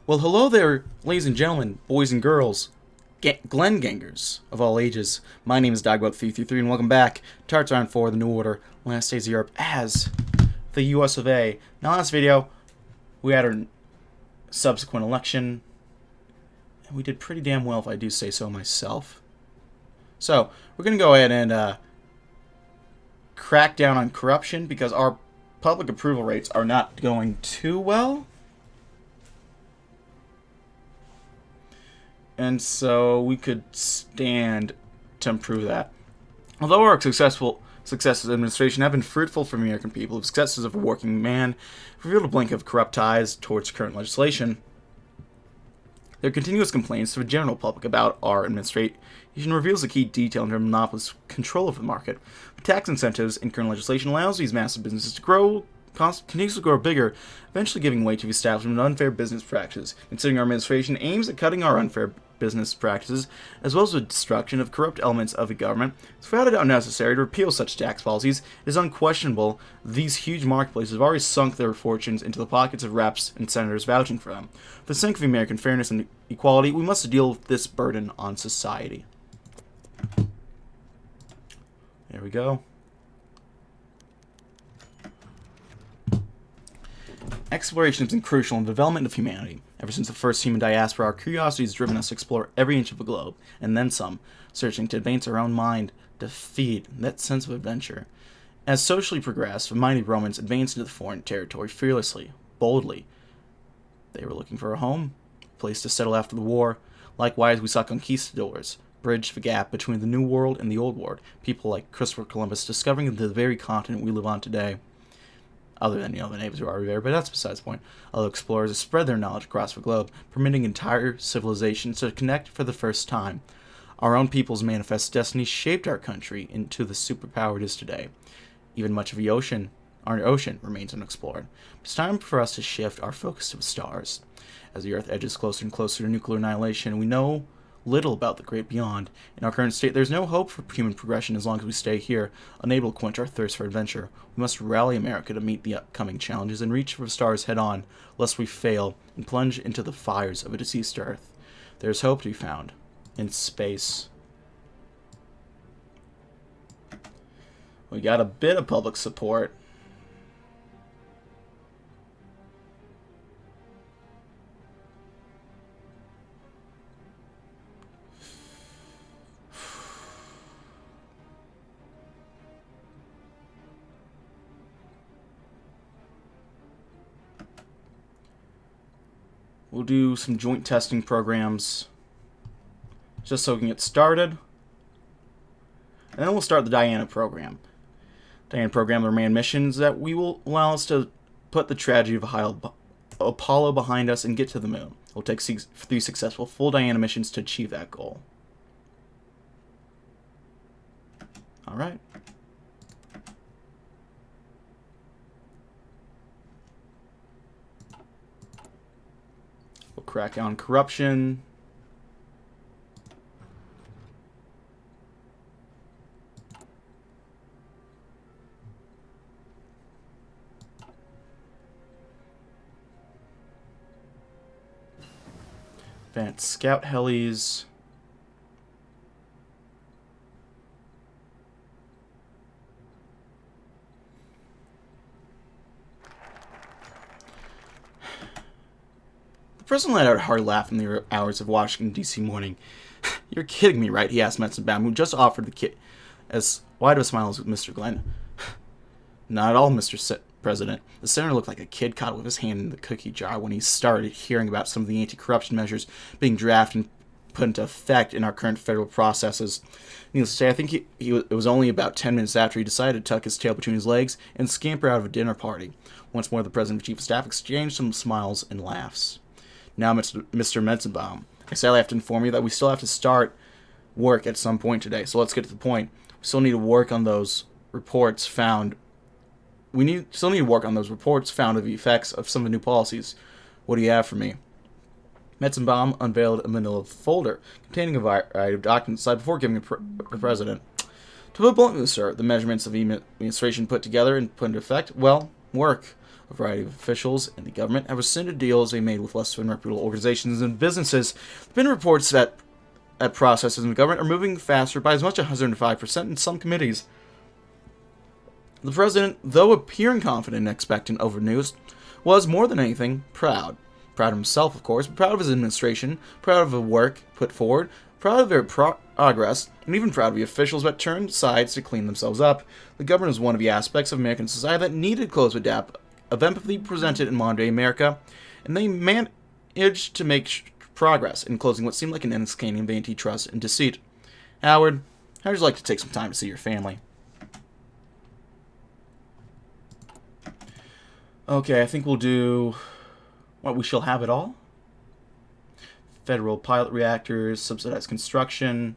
Well, hello there, ladies and gentlemen, boys and girls, Glen Gangers of all ages. My name is DB333, and welcome back to Arts Round 4, The New Order, Last Days of Europe, as the US of A. Now, last video, we had our subsequent election, and we did pretty damn well, if I do say so myself. So, we're going to go ahead and crack down on corruption, because our public approval rates are not going too well. And so we could stand to improve that. Although our successes of administration have been fruitful for the American people, the successes of a working man revealed a blink of corrupt ties towards current legislation. There are continuous complaints to the general public about our administration reveals a key detail in terms of monopolist control of the market. The tax incentives in current legislation allows these massive businesses to grow, continues to grow bigger, eventually giving way to the establishment of unfair business practices. Considering our administration aims at cutting our unfair business practices, as well as the destruction of corrupt elements of the government, it's found it unnecessary to repeal such tax policies. It is unquestionable these huge marketplaces have already sunk their fortunes into the pockets of reps and senators vouching for them. For the sake of American fairness and equality, we must deal with this burden on society. There we go. Exploration has been crucial in the development of humanity. Ever since the first human diaspora, our curiosity has driven us to explore every inch of the globe, and then some, searching to advance our own mind, to feed that sense of adventure. As socially progressed, the mighty Romans advanced into the foreign territory fearlessly, boldly. They were looking for a home, a place to settle after the war. Likewise, we saw conquistadors bridge the gap between the New World and the Old World, people like Christopher Columbus discovering the very continent we live on today. Other than, the neighbors who are there, but that's besides the point. Other explorers have spread their knowledge across the globe, permitting entire civilizations to connect for the first time. Our own people's manifest destiny shaped our country into the superpower it is today. Even much of our ocean remains unexplored. It's time for us to shift our focus to the stars. As the Earth edges closer and closer to nuclear annihilation, we know little about the great beyond. In our current state, there's no hope for human progression as long as we stay here, unable to quench our thirst for adventure. We must rally America to meet the upcoming challenges and reach for the stars head-on, lest we fail and plunge into the fires of a deceased Earth. There's hope to be found in space. We got a bit of public support. We'll do some joint testing programs just so we can get started. And then we'll start the Diana program. Diana program will remain missions that will allow us to put the tragedy of Apollo behind us and get to the moon. It will take 3 successful full Diana missions to achieve that goal. Alright. We'll crack down corruption. Advanced scout helis. The president let out a hard laugh in the hours of Washington, D.C. morning. "You're kidding me, right?" he asked Metzenbaum, who just offered the kid as wide of a smile as Mr. Glenn. "Not at all, Mr. President." The senator looked like a kid caught with his hand in the cookie jar when he started hearing about some of the anti-corruption measures being drafted and put into effect in our current federal processes. Needless to say, I think it was only about 10 minutes after he decided to tuck his tail between his legs and scamper out of a dinner party. Once more, the president and chief of staff exchanged some smiles and laughs. "Now, Mr. Metzenbaum, I sadly have to inform you that we still have to start work at some point today, so let's get to the point. We still need to work on those reports found. Still need to work on those reports found of the effects of some of the new policies. What do you have for me?" Metzenbaum unveiled a manila folder containing a variety of documents before giving the president. "To put bluntly, sir, the measurements of the administration put together and put into effect, well, work. A variety of officials in the government have rescinded deals they made with less than reputable organizations and businesses. There have been reports that processes in the government are moving faster by as much as 105% in some committees. The president, though appearing confident and expectant over news, was more than anything proud. Proud of himself, of course, but proud of his administration, proud of the work put forward, proud of their progress, and even proud of the officials that turned sides to clean themselves up. The government is one of the aspects of American society that needed close adapt of empathy presented in modern-day America, and they managed to make progress in closing what seemed like an endless canyon of antitrust and deceit. Howard, how would you like to take some time to see your family? Okay, I think we'll do... What, we shall have it all? Federal pilot reactors, subsidized construction.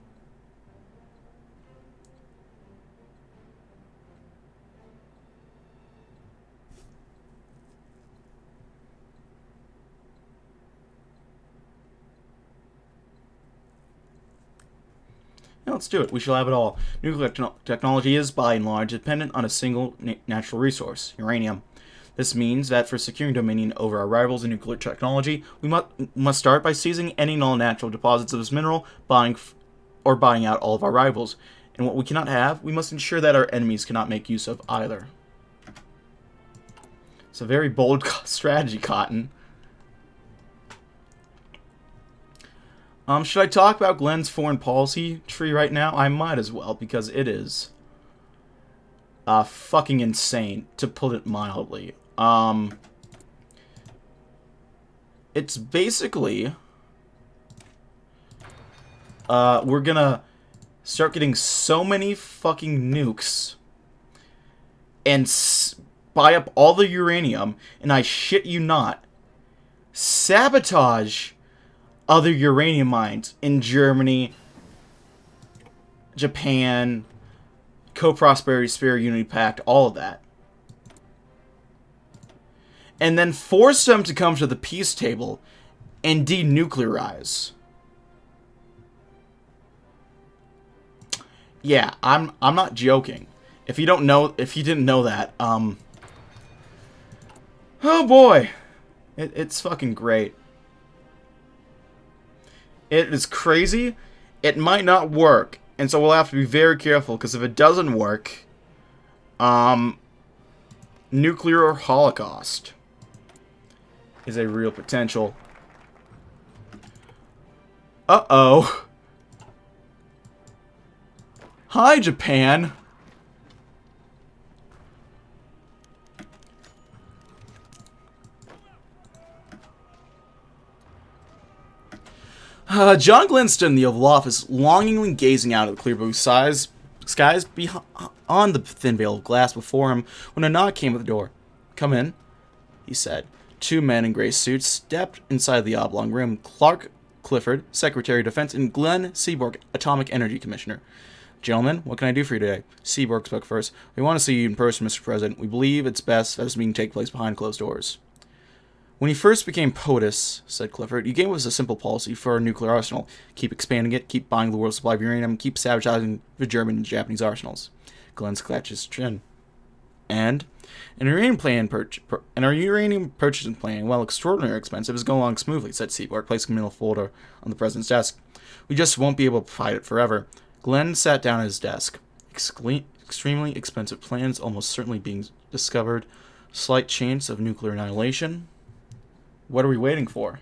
Now let's do it. We shall have it all. Nuclear technology is, by and large, dependent on a single natural resource, uranium. This means that for securing dominion over our rivals in nuclear technology, we must start by seizing any and all natural deposits of this mineral, buying out all of our rivals. And what we cannot have, we must ensure that our enemies cannot make use of either. It's a very bold strategy, Cotton. Should I talk about Glenn's foreign policy tree right now? I might as well, because it is fucking insane, to put it mildly. It's basically, we're gonna start getting so many fucking nukes and buy up all the uranium, and I shit you not, sabotage other uranium mines in Germany, Japan, Co-Prosperity Sphere, Unity Pact, all of that. And then force them to come to the peace table and denuclearize. Yeah, I'm not joking. If you didn't know that, oh boy, it's fucking great. It is crazy. It might not work, and so we'll have to be very careful, because if it doesn't work, nuclear holocaust is a real potential. Uh-oh. Hi, Japan. John Glenn stood in the Oval Office, longingly gazing out at the clear blue skies beyond the thin veil of glass before him, when a knock came at the door. "Come in," he said. Two men in gray suits stepped inside the oblong room. Clark Clifford, Secretary of Defense, and Glenn Seaborg, Atomic Energy Commissioner. "Gentlemen, what can I do for you today?" Seaborg spoke first. "We want to see you in person, Mr. President. We believe it's best that this meeting take place behind closed doors." "When he first became POTUS," said Clifford, "he gave us a simple policy for our nuclear arsenal. Keep expanding it, keep buying the world's supply of uranium, keep sabotaging the German and Japanese arsenals." Glenn scratched his chin. "And? Our uranium purchasing plan, while extraordinarily expensive, is going along smoothly," said Seaborg, placing a middle folder on the president's desk. "We just won't be able to provide it forever." Glenn sat down at his desk. Extremely expensive plans almost certainly being discovered. Slight chance of nuclear annihilation. What are we waiting for?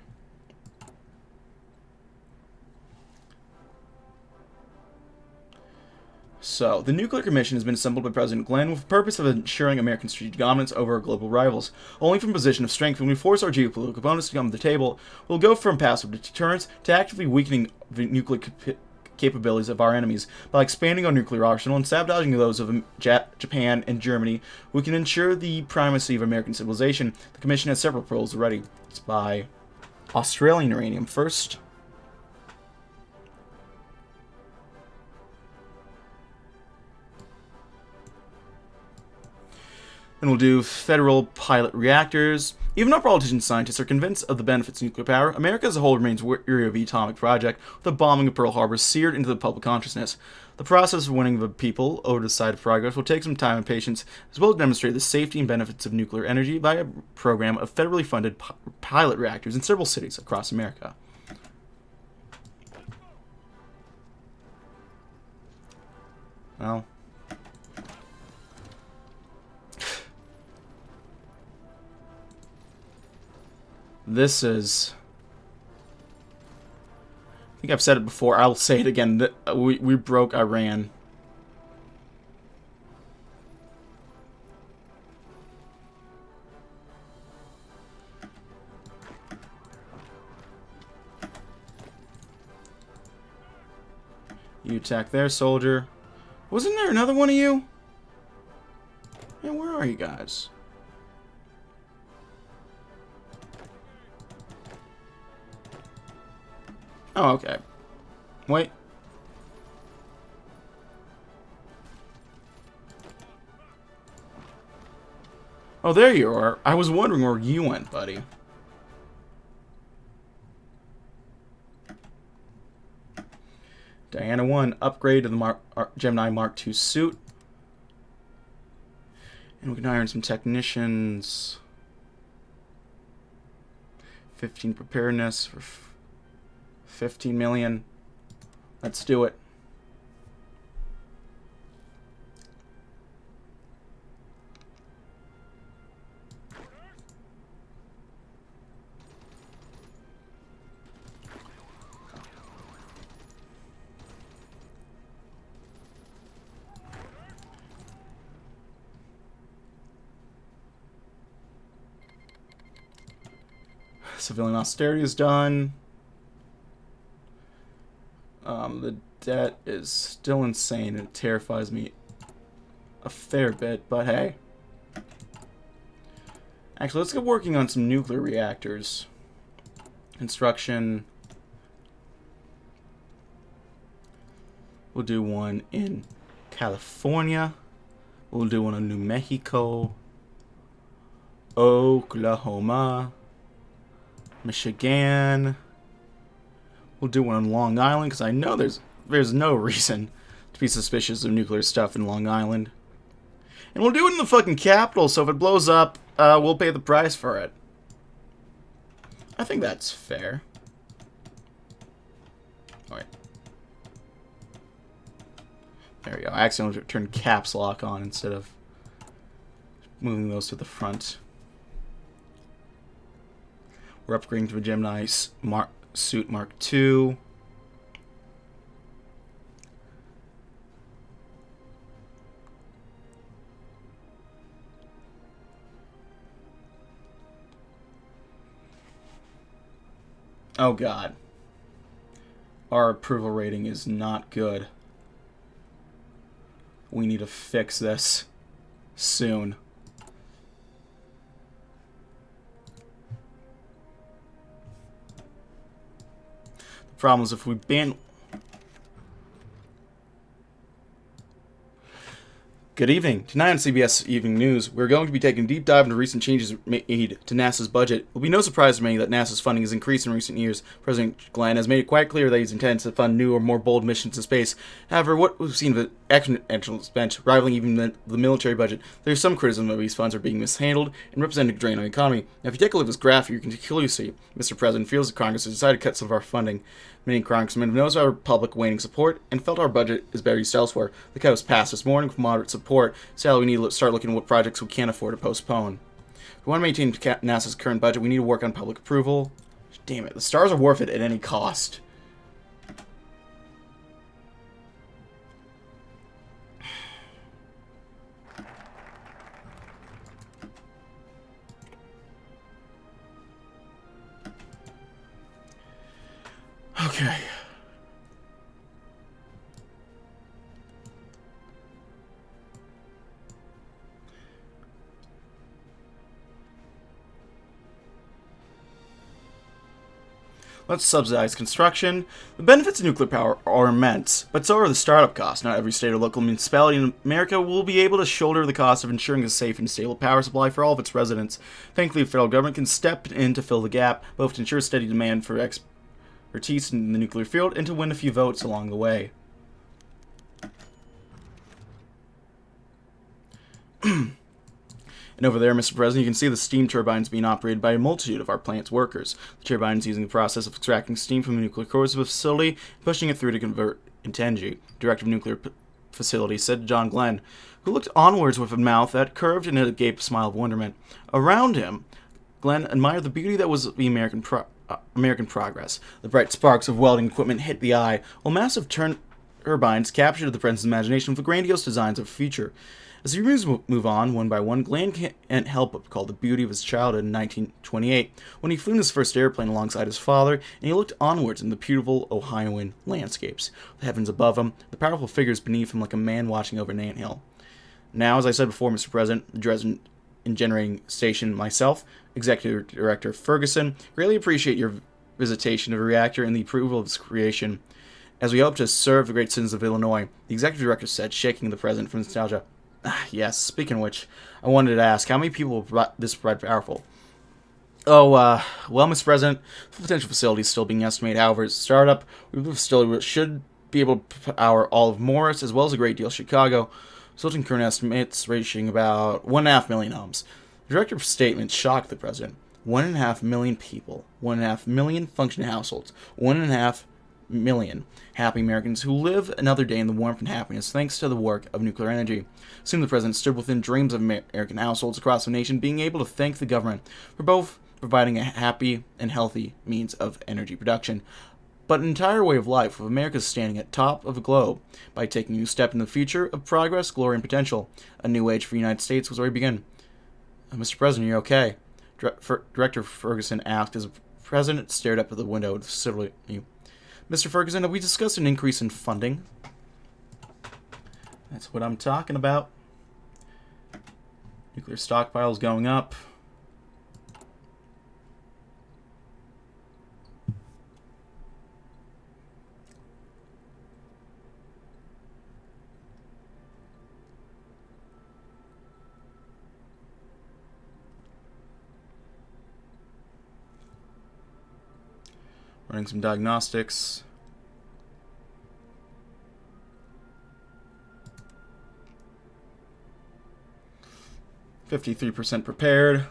So, the Nuclear Commission has been assembled by President Glenn with the purpose of ensuring American strategic dominance over our global rivals. Only from a position of strength, when we force our geopolitical opponents to come to the table, we'll go from passive deterrence to actively weakening the nuclear capabilities of our enemies. By expanding our nuclear arsenal and sabotaging those of Japan and Germany, we can ensure the primacy of American civilization. The Commission has several proposals ready. Let's buy Australian uranium first. And we'll do federal pilot reactors. Even though politicians and scientists are convinced of the benefits of nuclear power, America as a whole remains weary of the atomic project, with the bombing of Pearl Harbor seared into the public consciousness. The process of winning the people over the side of progress will take some time and patience, as well as demonstrate the safety and benefits of nuclear energy via a program of federally funded pilot reactors in several cities across America. Well, this is... I think I've said it before. I'll say it again. We broke Iran. You attack their soldier. Wasn't there another one of you? Man, where are you guys? Oh, okay. Wait. Oh, there you are. I was wondering where you went, buddy. Diana 1, upgrade to the Gemini Mark II suit. And we can iron some technicians. 15 preparedness for 15 million. Let's do it. Civilian austerity is done. The debt is still insane and it terrifies me a fair bit, but hey. Actually, let's get working on some nuclear reactors. Construction. We'll do one in California. We'll do one in New Mexico. Oklahoma. Michigan. We'll do one on Long Island, because I know there's no reason to be suspicious of nuclear stuff in Long Island. And we'll do it in the fucking capital, so if it blows up, we'll pay the price for it. I think that's fair. Wait. There we go. I accidentally turned caps lock on instead of moving those to the front. We're upgrading to a Gemini suit Mark II. Oh god. Our approval rating is not good. We need to fix this soon. The problem is if we ban... Good evening. Tonight on CBS Evening News, we're going to be taking a deep dive into recent changes made to NASA's budget. It will be no surprise to many that NASA's funding has increased in recent years. President Glenn has made it quite clear that he's intends to fund new or more bold missions in space. However, what we've seen of exponential expense rivaling even the military budget, there's some criticism that these funds are being mishandled and representing a drain on the economy. Now, if you take a look at this graph, you can clearly see Mr. President feels that Congress has decided to cut some of our funding. Many congressmen have noticed our public waning support and felt our budget is better used elsewhere. The cut was passed this morning with moderate support. Sadly, we need to start looking at what projects we can't afford to postpone. If we want to maintain NASA's current budget, we need to work on public approval. Damn it, the stars are worth it at any cost. Okay. Let's subsidize construction. The benefits of nuclear power are immense, but so are the startup costs. Not every state or local municipality in America will be able to shoulder the cost of ensuring a safe and stable power supply for all of its residents. Thankfully, the federal government can step in to fill the gap, both to ensure steady demand for expertise in the nuclear field and to win a few votes along the way. And over there, Mr. President, you can see the steam turbines being operated by a multitude of our plant's workers. The turbines using the process of extracting steam from the nuclear cores of a facility, pushing it through to convert into energy. Director of Nuclear Facility said to John Glenn, who looked onwards with a mouth that curved in a gape smile of wonderment. Around him, Glenn admired the beauty that was the American progress. The bright sparks of welding equipment hit the eye, while massive turbines captured the president's imagination with the grandiose designs of the future. As the reviews move on, one by one, Glenn can't help but recall the beauty of his childhood in 1928, when he flew in his first airplane alongside his father, and he looked onwards in the beautiful Ohioan landscapes, the heavens above him, the powerful figures beneath him like a man watching over an anthill. Now, as I said before, Mr. President, the Dresden Engineering Station, myself, Executive Director Ferguson, greatly appreciate your visitation of a reactor and the approval of its creation. As we hope to serve the great citizens of Illinois, the Executive Director said, shaking the President from nostalgia. Yes, speaking of which, I wanted to ask, how many people are this powerful? Oh, well, Mr. President, the potential facility is still being estimated. However, as a startup, the facility should be able to power all of Morris, as well as a great deal of Chicago, resulting in current estimates reaching about 1.5 million homes. The director's statement shocked the President. 1.5 million people, 1.5 million functioning households, 1.5 million happy Americans who live another day in the warmth and happiness thanks to the work of nuclear energy. Soon the President stood within dreams of American households across the nation being able to thank the government for both providing a happy and healthy means of energy production, but an entire way of life of America standing at top of the globe by taking a new step in the future of progress, glory, and potential. A new age for the United States was already begun. Mr. President, you're okay? Director Ferguson asked as the President stared up at the window of the facility. Mr. Ferguson, have we discussed an increase in funding? That's what I'm talking about. Nuclear stockpiles going up. Running some diagnostics. $53% prepared.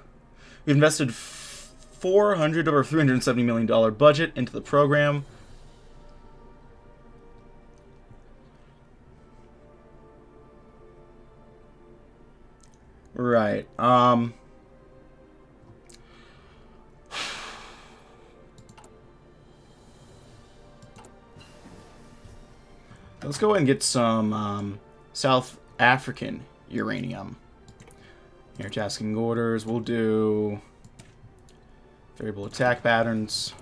We invested $400 or $370 million budget into the program. Right. Let's go ahead and get some South African uranium. Here, tasking orders. We'll do variable attack patterns.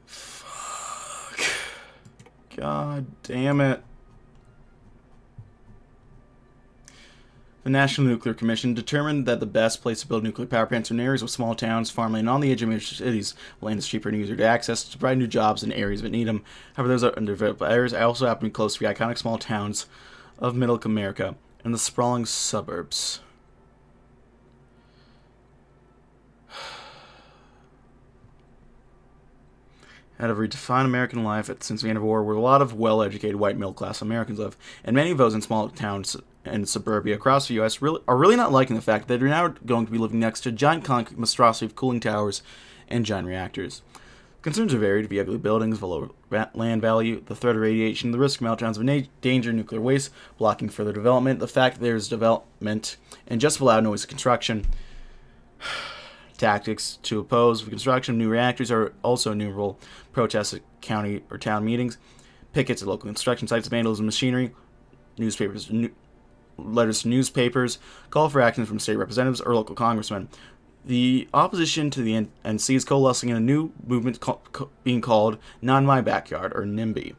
Fuck. God damn it. The National Nuclear Commission determined that the best place to build nuclear power plants are in areas with small towns, farmland, on the edge of major cities. Land is cheaper and easier to access to provide new jobs in areas that need them. However, those are underdeveloped areas also happen to be close to the iconic small towns of Middle America and the sprawling suburbs. Out of redefine American life since the end of the war, where a lot of well-educated white middle-class Americans live, and many of those in small towns and suburbia across the U.S. are really not liking the fact that they're now going to be living next to giant concrete monstrosity of cooling towers and giant reactors. Concerns are varied: the ugly buildings, the low land value, the threat of radiation, the risk of meltdowns of danger, nuclear waste, blocking further development, the fact that there's development and just loud noise of construction. Tactics to oppose the construction of new reactors are also innumerable. Protests at county or town meetings, pickets at local construction sites, vandalism of machinery, letters to newspapers, call for action from state representatives or local congressmen. The opposition to the NC is coalescing in a new movement being called Not in My Backyard, or NIMBY.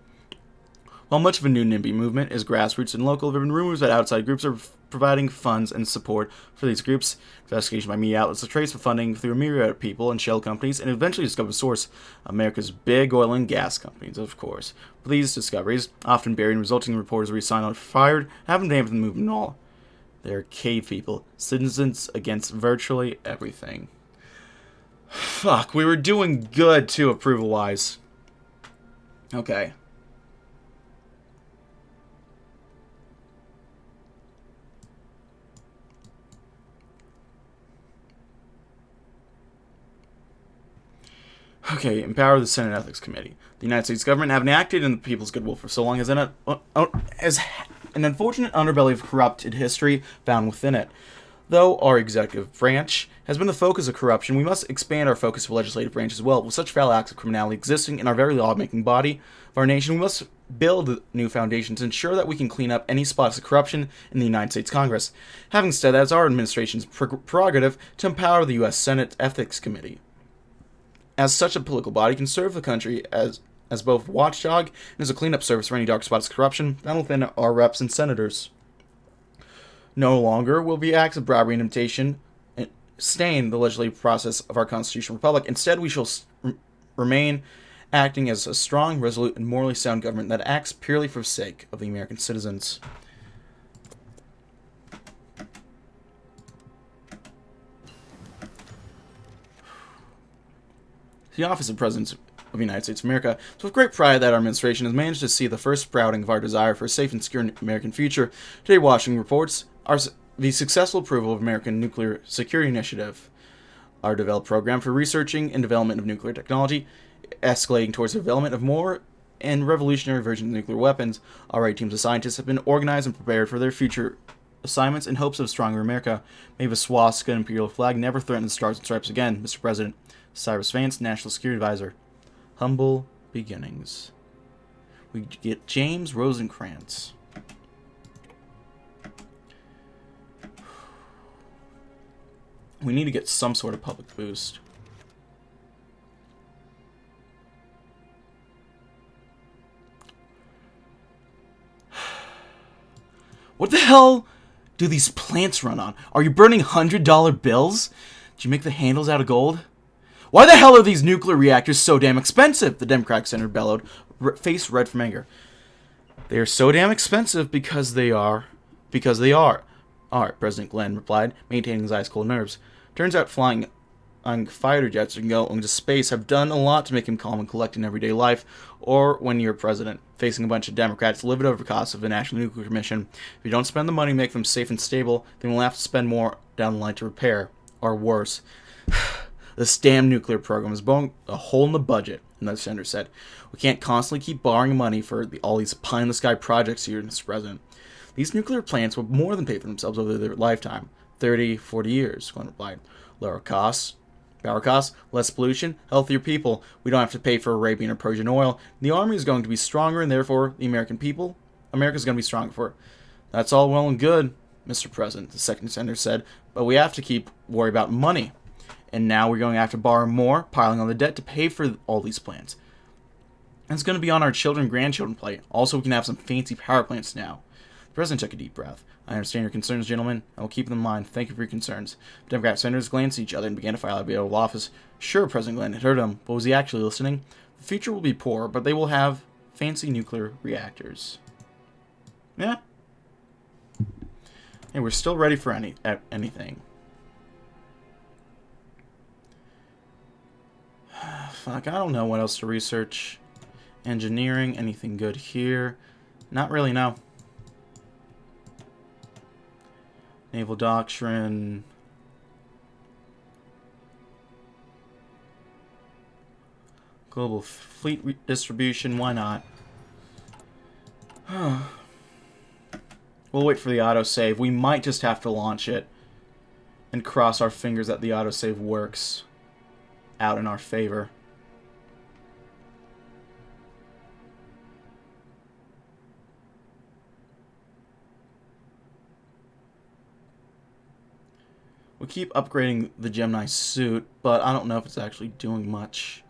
While much of a new NIMBY movement is grassroots and local, there have been rumors that outside groups are providing funds and support for these groups. Investigation by media outlets to trace the funding through a myriad of people and shell companies, and eventually discovered the source: America's big oil and gas companies, of course. But these discoveries, often buried and resulting in reporters reassigned or fired, haven't dampened the movement at all. They're cave people, citizens against virtually everything. Fuck, we were doing good too, approval-wise. Okay. Okay, empower the Senate Ethics Committee. The United States government, having acted in the people's goodwill for so long, has an unfortunate underbelly of corrupted history found within it. Though our executive branch has been the focus of corruption, we must expand our focus to the legislative branch as well. With such foul acts of criminality existing in our very lawmaking body of our nation, we must build new foundations to ensure that we can clean up any spots of corruption in the United States Congress. Having said that, it's our administration's prerogative to empower the U.S. Senate Ethics Committee. As such a political body, can serve the country as both watchdog and as a cleanup service for any dark spots of corruption found within our reps and senators. No longer will be acts of bribery and imitation stain the legislative process of our constitutional republic. Instead, we shall remain acting as a strong, resolute, and morally sound government that acts purely for the sake of the American citizens. The office of President of the United States of America, it's with great pride that our administration has managed to see the first sprouting of our desire for a safe and secure American future. Today, Washington reports the successful approval of American Nuclear Security Initiative, our developed program for researching and development of nuclear technology, escalating towards the development of more and revolutionary versions of nuclear weapons. Our 8 teams of scientists have been organized and prepared for their future assignments in hopes of a stronger America. May the swastika and imperial flag never threaten the stars and stripes again, Mr. President. Cyrus Vance, National Security Advisor. Humble beginnings. We get James Rosencrantz. We need to get some sort of public boost. What the hell do these plants run on? Are you burning $100 bills? Did you make the handles out of gold? Why the hell are these nuclear reactors so damn expensive? The Democratic senator bellowed, face red from anger. They are so damn expensive because they are. Because they are. Alright, President Glenn replied, maintaining his ice cold nerves. Turns out flying on fighter jets and going into space have done a lot to make him calm and collect in everyday life, or when you're president, facing a bunch of Democrats livid over the cost of the National Nuclear Commission. If you don't spend the money to make them safe and stable, then we'll have to spend more down the line to repair, or worse. This damn nuclear program is blowing a hole in the budget, another senator said. We can't constantly keep borrowing money for all these pie-in-the-sky projects here, Mr. President. These nuclear plants will more than pay for themselves over their lifetime. 30, 40 years, Glenn replied. Lower costs, power costs, less pollution, healthier people. We don't have to pay for Arabian or Persian oil. The army is going to be stronger, and therefore the America's going to be stronger for it. That's all well and good, Mr. President, the second senator said, but we have to keep worry about money. And now we're going to have to borrow more, piling on the debt to pay for all these plants. And it's going to be on our children and grandchildren plate. Also, we can have some fancy power plants now. The president took a deep breath. I understand your concerns, gentlemen. I will keep them in mind. Thank you for your concerns. The Democrat senators glanced at each other and began to file out of the Oval Office. Sure, President Glenn had heard him, but was he actually listening? The future will be poor, but they will have fancy nuclear reactors. Yeah. Hey, we're still ready for anything. Fuck, I don't know what else to research. Engineering, anything good here? Not really, no. Naval Doctrine. Global Fleet Distribution, why not? We'll wait for the autosave. We might just have to launch it and cross our fingers that the autosave works out in our favor. We keep upgrading the Gemini suit, but I don't know if it's actually doing much.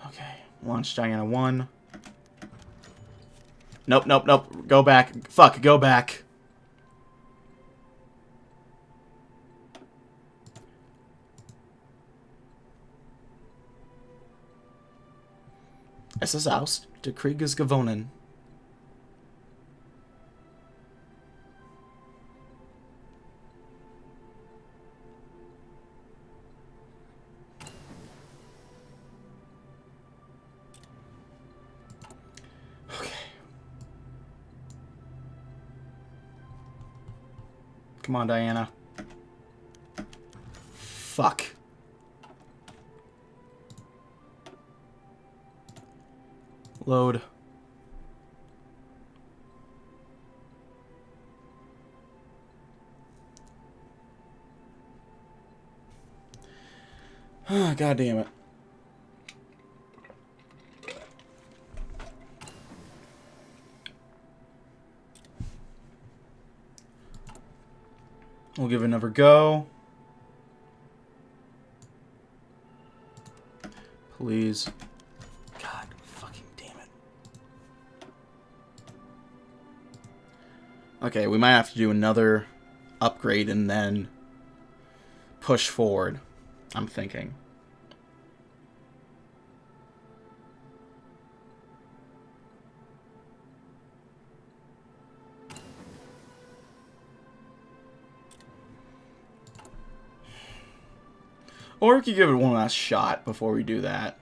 Okay, launch Diana 1. Nope, nope, nope. Go back. Fuck, go back. Es ist aus, der Krieg ist gewonnen. Come on, Diana. Fuck. Load. God damn it. We'll give it another go. Please. God fucking damn it. Okay, we might have to do another upgrade and then push forward, I'm thinking. Or we could give it one last shot before we do that.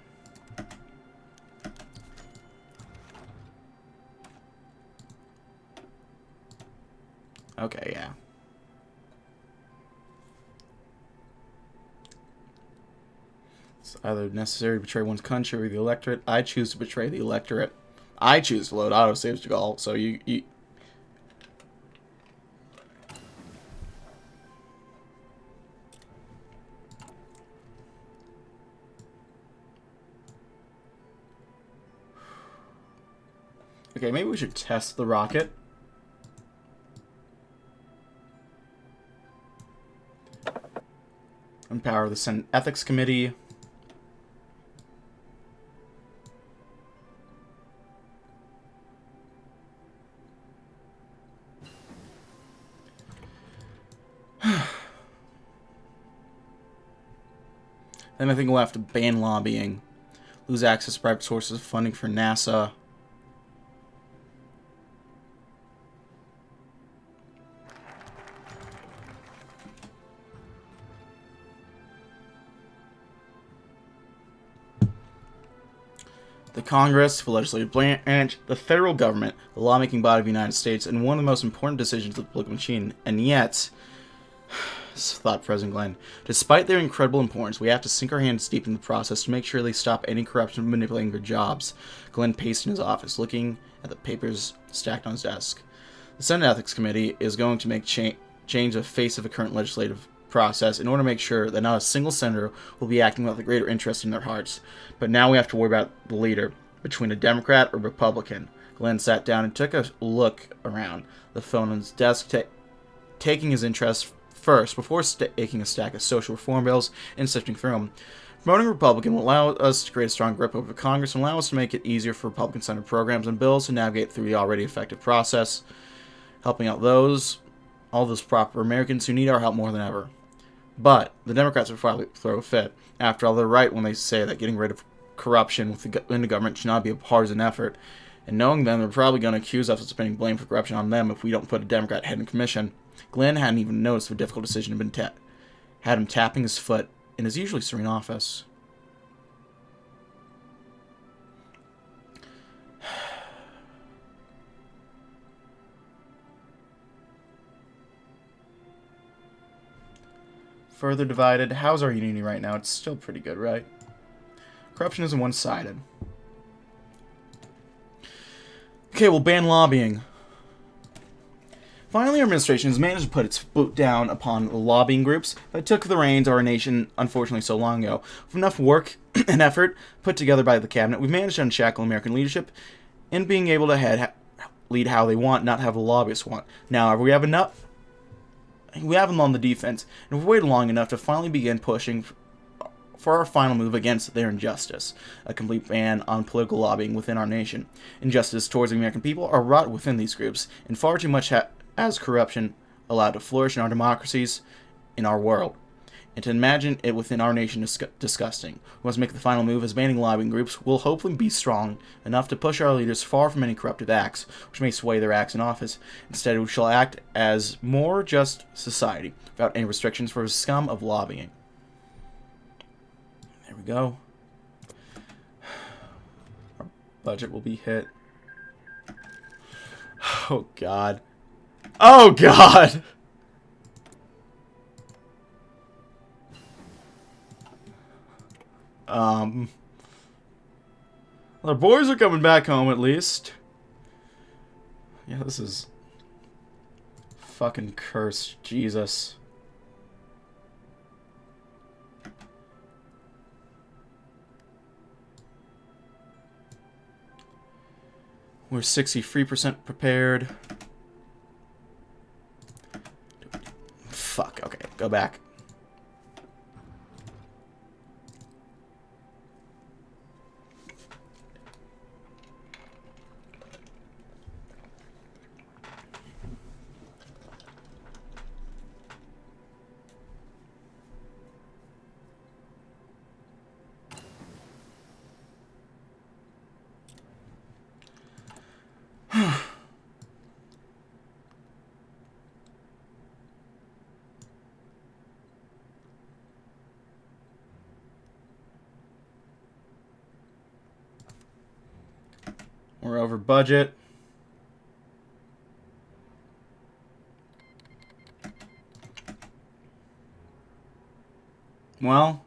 Okay, yeah. It's either necessary to betray one's country or the electorate. I choose to betray the electorate. I choose to load autosaves to go, so you... Okay, maybe we should test the rocket. Empower the Senate Ethics Committee. Then I think we'll have to ban lobbying. Lose access to private sources of funding for NASA. The Congress, the legislative branch, the federal government, the lawmaking body of the United States, and one of the most important decisions of the political machine. And yet, thought President Glenn, despite their incredible importance, we have to sink our hands deep in the process to make sure they stop any corruption and manipulating their jobs. Glenn paced in his office, looking at the papers stacked on his desk. The Senate Ethics Committee is going to make change the face of the current legislative process in order to make sure that not a single senator will be acting without the greater interest in their hearts. But now we have to worry about the leader, between a Democrat or Republican. Glenn sat down and took a look around the phone on his desk, taking his interest first before taking a stack of social reform bills and sifting through them. Promoting Republican will allow us to create a strong grip over Congress and allow us to make it easier for Republican-centered programs and bills to navigate through the already effective process, helping out all those proper Americans who need our help more than ever. But the Democrats will probably throw a fit. After all, they're right when they say that getting rid of corruption within the government should not be a partisan effort. And knowing them, they're probably going to accuse us of spinning blame for corruption on them if we don't put a Democrat head in commission. Glenn hadn't even noticed the difficult decision had him tapping his foot in his usually serene office. Further divided. How's our unity right now? It's still pretty good, right? Corruption isn't one-sided. Okay, we'll ban lobbying. Finally, our administration has managed to put its foot down upon the lobbying groups that took the reins of our nation, unfortunately, so long ago. With enough work and effort put together by the cabinet, we've managed to unshackle American leadership in being able to lead how they want, not how the lobbyists want. Now, we have them on the defense, and we've waited long enough to finally begin pushing for our final move against their injustice, a complete ban on political lobbying within our nation. Injustice towards the American people are wrought within these groups, and far too much has corruption allowed to flourish in our democracies, in our world. And to imagine it within our nation is disgusting. We must make the final move, as banning lobbying groups will hopefully be strong enough to push our leaders far from any corruptive acts, which may sway their acts in office. Instead, we shall act as more just society, without any restrictions for the scum of lobbying. There we go. Our budget will be hit. Oh, God. Oh, God! Well, our boys are coming back home, at least. Yeah, this is fucking cursed. Jesus. We're 63% prepared. Fuck, okay, go back. We're over budget. Well,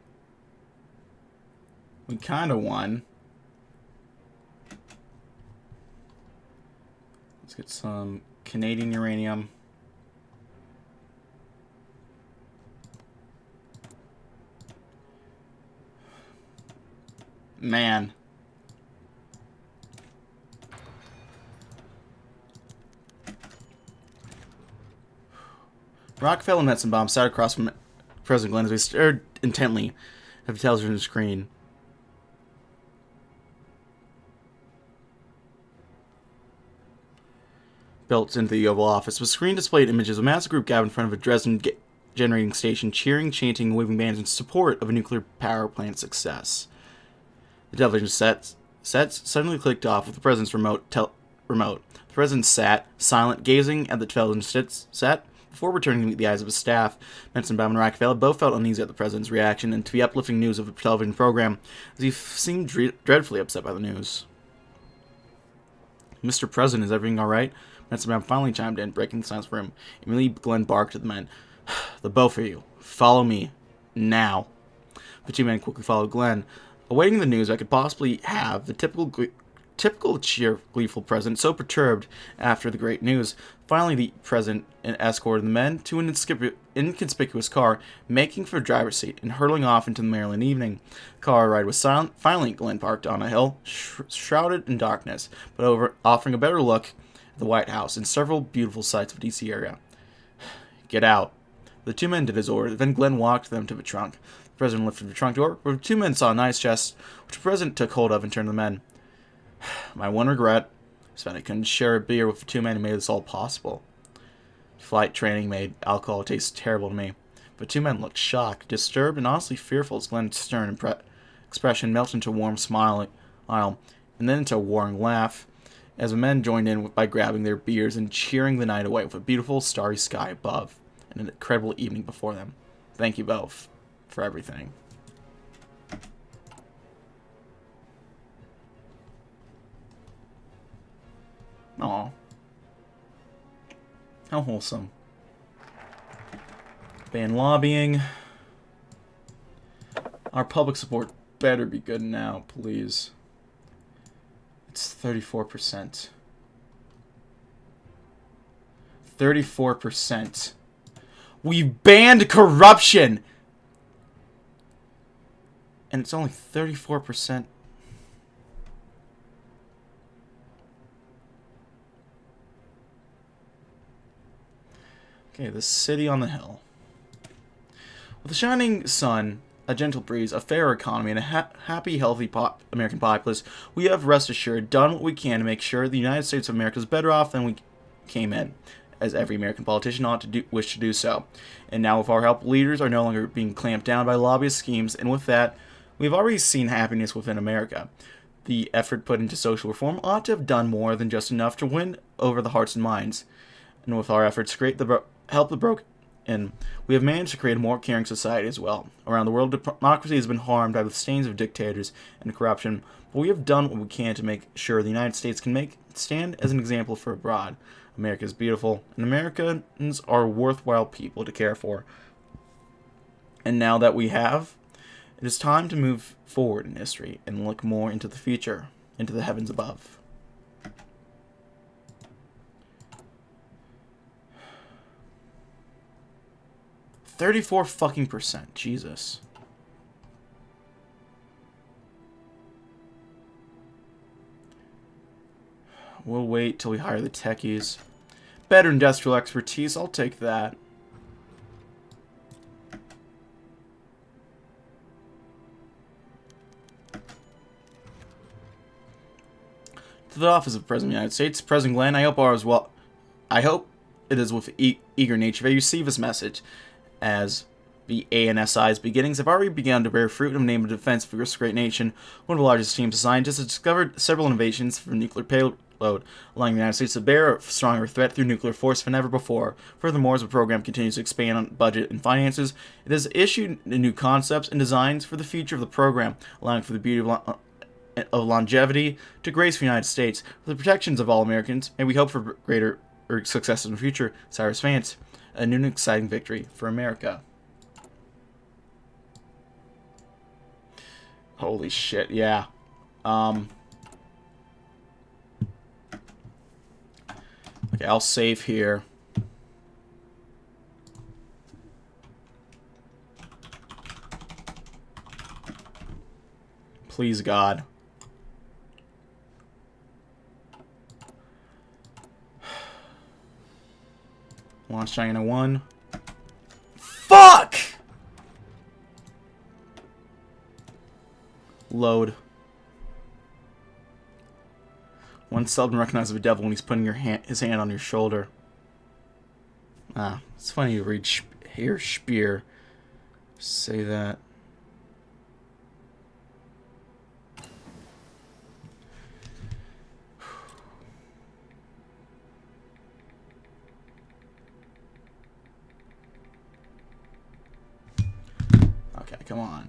we kind of won. Let's get some Canadian uranium. Man. Rockefeller and Metzenbaum sat across from President Glenn as we stared intently at the television screen. Built into the Oval Office. The screen displayed images of a massive group gathered in front of a Dresden generating station, cheering, chanting, and waving banners in support of a nuclear power plant's success. The television sets suddenly clicked off with the president's remote. The president sat, silent, gazing at the television set. Before returning to meet the eyes of his staff, Metzenbaum and Rockefeller both felt uneasy at the president's reaction and to the uplifting news of the television program, as he seemed dreadfully upset by the news. Mr. President, is everything all right? Metzenbaum finally chimed in, breaking the silence of the room. Immediately, Glenn barked at the men. The both of you, follow me, now. The two men quickly followed Glenn, awaiting the news that could possibly have the typical gleeful president so perturbed after the great news. Finally, the president escorted the men to an inconspicuous car, making for the driver's seat and hurtling off into the Maryland evening. The car ride was silent. Finally, Glenn parked on a hill, shrouded in darkness, but offering a better look at the White House and several beautiful sights of the D.C. area. Get out. The two men did as ordered. Then Glenn walked them to the trunk. The president lifted the trunk door, where the two men saw a nice chest, which the president took hold of and turned to the men. My one regret is that I couldn't share a beer with the two men who made this all possible. Flight training made alcohol taste terrible to me. The two men looked shocked, disturbed, and honestly fearful as Glenn's stern expression melted into a warm smile, and then into a warm laugh, as the men joined in by grabbing their beers and cheering the night away with a beautiful starry sky above and an incredible evening before them. Thank you both for everything. Aw. How wholesome. Ban lobbying. Our public support better be good now, please. It's 34%. 34%. We banned corruption! And it's only 34%. Okay, the city on the hill. With a shining sun, a gentle breeze, a fair economy, and a happy, healthy American populace, we have, rest assured, done what we can to make sure the United States of America is better off than we came in. as every American politician ought to wish to do so. And now, with our help, leaders are no longer being clamped down by lobbyist schemes, and with that, we've already seen happiness within America. The effort put into social reform ought to have done more than just enough to win over the hearts and minds. And with our efforts to help the broken, and we have managed to create a more caring society as well. Around the world, democracy has been harmed by the stains of dictators and corruption, but we have done what we can to make sure the United States can stand as an example for abroad. America is beautiful, and Americans are worthwhile people to care for. And now that we have, it is time to move forward in history and look more into the future, into the heavens above. $34 fucking percent. Jesus. We'll wait till we hire the techies. Better industrial expertise. I'll take that. To the office of the President of the United States, President Glenn, I hope it is with eager nature that you receive this message, as the ANSI's beginnings have already begun to bear fruit in the name of defense for this great nation. One of the largest teams of scientists has discovered several innovations for nuclear payload, allowing the United States to bear a stronger threat through nuclear force than ever before. Furthermore, as the program continues to expand on budget and finances, it has issued new concepts and designs for the future of the program, allowing for the beauty of longevity to grace the United States, for the protections of all Americans, and we hope for greater success in the future. Cyrus Vance, a new and exciting victory for America. Holy shit, yeah. Okay, I'll save here. Please, God. Launch China 1. Fuck! Load. One seldom recognizes the devil when he's putting his hand on your shoulder. Ah, it's funny to hear Spear say that. Okay, come on.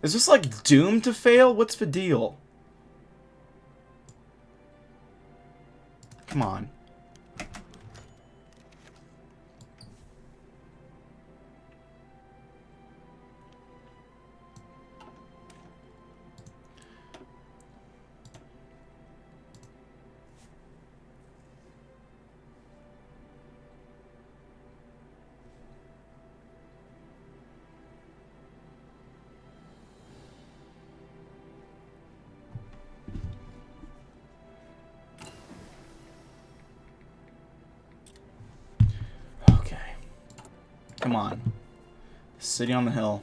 Is this like doomed to fail? What's the deal? Come on. Come on. City on the hill.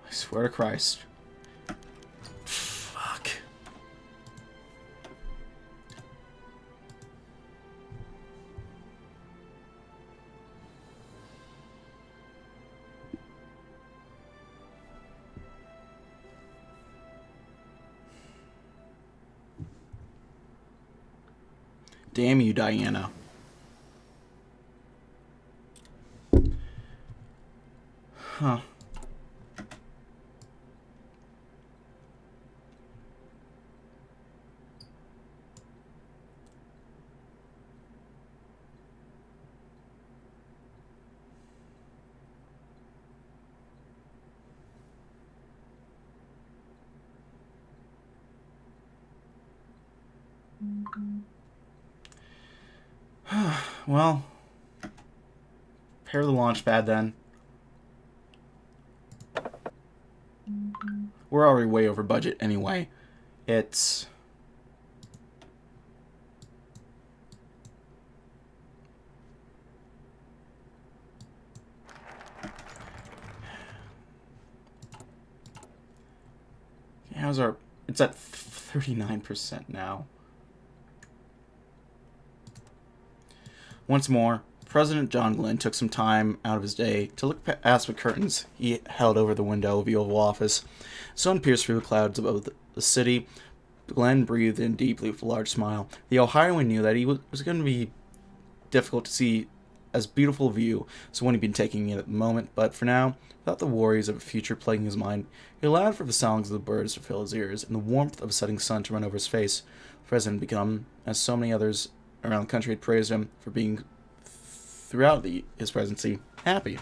I swear to Christ. Fuck. Damn you, Diana. Huh. Well, repair the launch pad then. We're already way over budget anyway. It's... how's our... It's at 39% now. Once more, President John Glenn took some time out of his day to look past the curtains he held over the window of the Oval Office. Sun pierced through the clouds above the city. Glenn breathed in deeply with a large smile. The Ohioan knew that he was going to be difficult to see as beautiful a view as the one he'd been taking in at the moment, but for now, without the worries of a future plaguing his mind, he allowed for the songs of the birds to fill his ears and the warmth of a setting sun to run over his face. The president had become, as so many others around the country had praised him for being, throughout his presidency, happy.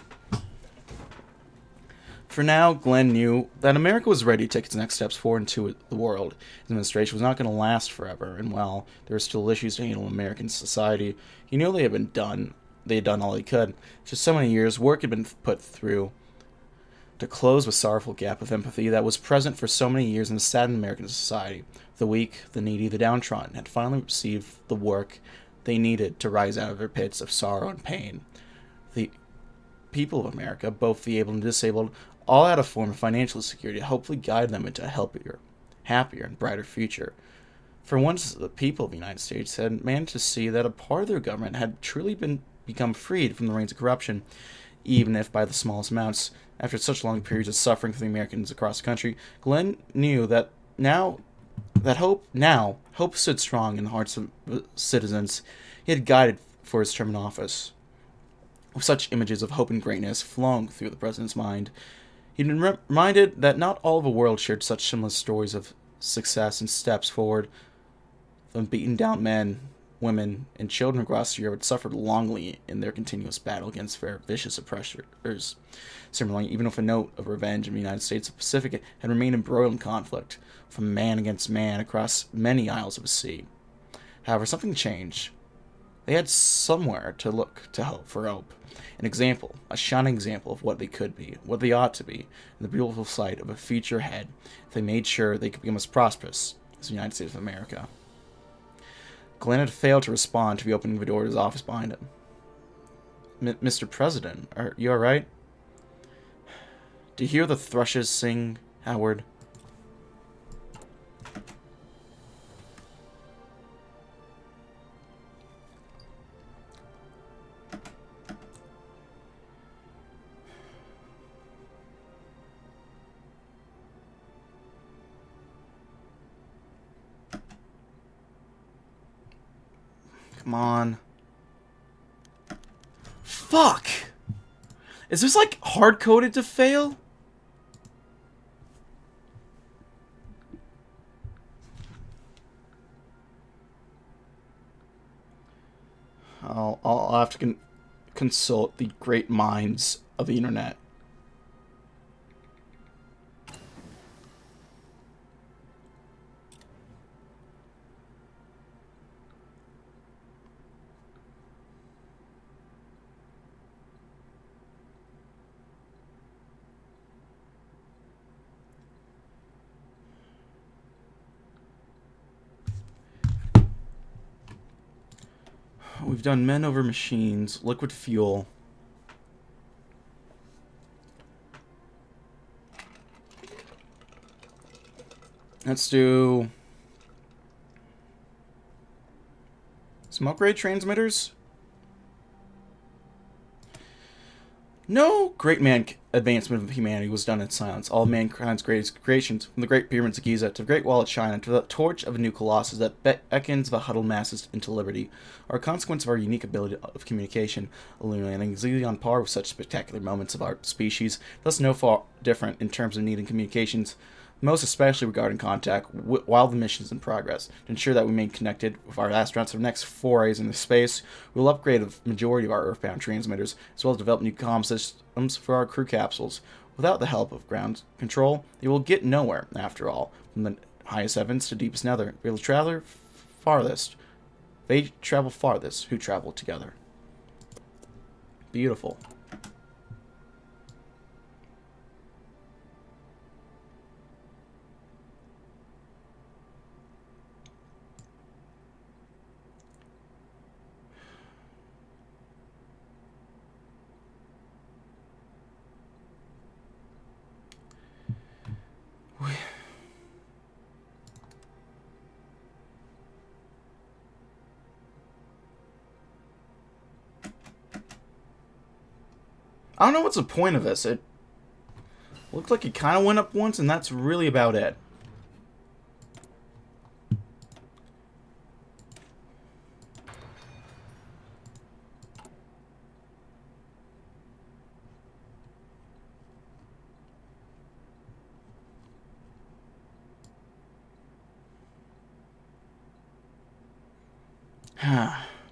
For now, Glenn knew that America was ready to take its next steps forward into the world. His administration was not going to last forever, and while there were still issues to handle in American society, he knew they had done all they could. For so many years, work had been put through to close the sorrowful gap of empathy that was present for so many years in the saddened American society. The weak, the needy, the downtrodden had finally received the work they needed to rise out of their pits of sorrow and pain. The people of America, both the able and disabled, all had a form of financial security to hopefully guide them into a healthier, happier, and brighter future. For once, the people of the United States had managed to see that a part of their government had truly become freed from the reins of corruption, even if by the smallest amounts. After such long periods of suffering for the Americans across the country, Glenn knew that hope stood strong in the hearts of the citizens he had guided for his term in office. With such images of hope and greatness flowing through the president's mind, he'd been reminded that not all of the world shared such similar stories of success and steps forward. The beaten down men, women, and children across Europe had suffered longly in their continuous battle against their vicious oppressors. Similarly, even if a note of revenge in the United States of the Pacific had remained embroiled in conflict, from man against man across many isles of the sea. However, something changed. They had somewhere to look to hope for hope. An example, a shining example of what they could be, what they ought to be, and the beautiful sight of a future ahead if they made sure they could become as prosperous as the United States of America. Glenn had failed to respond to the opening of the door to his office behind him. Mr. President, are you alright? Do you hear the thrushes sing, Howard? Come on. Fuck! Is this like hard-coded to fail? I'll have to consult the great minds of the internet. We've done men over machines, liquid fuel. Let's do smoke ray transmitters. No great advancement of humanity was done in silence. All mankind's greatest creations, from the great pyramids of Giza to the Great Wall of China to the torch of a new colossus that beckons the huddled masses into liberty, are a consequence of our unique ability of communication, illuminating easily on par with such spectacular moments of our species, thus no far different in terms of needing communications, most especially regarding contact while the mission is in progress. To ensure that we remain connected with our astronauts for the next forays into space, we will upgrade the majority of our Earthbound transmitters, as well as develop new comm systems for our crew capsules. Without the help of ground control, they will get nowhere, after all. From the highest heavens to deepest nether, they travel farthest who travel together. Beautiful. I don't know what's the point of this. It looked like it kind of went up once, and that's really about it.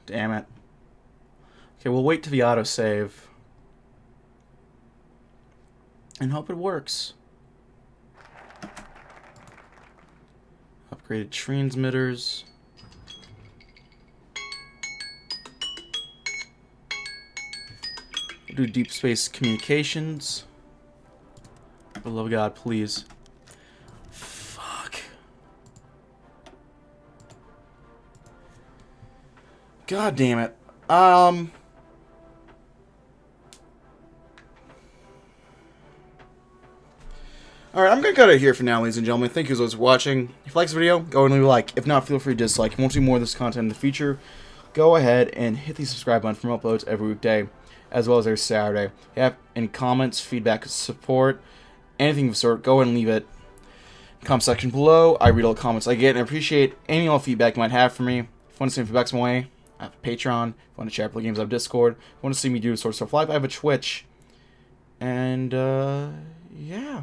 Damn it. Okay, we'll wait to the autosave. And hope it works. Upgraded transmitters. We'll do deep space communications. For the love of God, please. Fuck. God damn it. Alright, I'm gonna cut it here for now, ladies and gentlemen. Thank you so much for watching. If you like this video, go and leave a like. If not, feel free to dislike. If you want to see more of this content in the future, go ahead and hit the subscribe button for more uploads every weekday, as well as every Saturday. If you have any comments, feedback, support, anything of the sort, go ahead and leave it in the comment section below. I read all the comments I get, and I appreciate any and all feedback you might have for me. If you want to send feedback my way, I have a Patreon. If you want to chat play games, I have Discord. If you want to see me do sort of stuff live, I have a Twitch. And, yeah.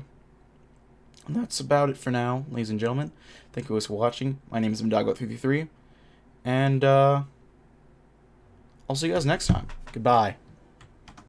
And that's about it for now, ladies and gentlemen. Thank you guys for watching. My name is DB333. And, I'll see you guys next time. Goodbye.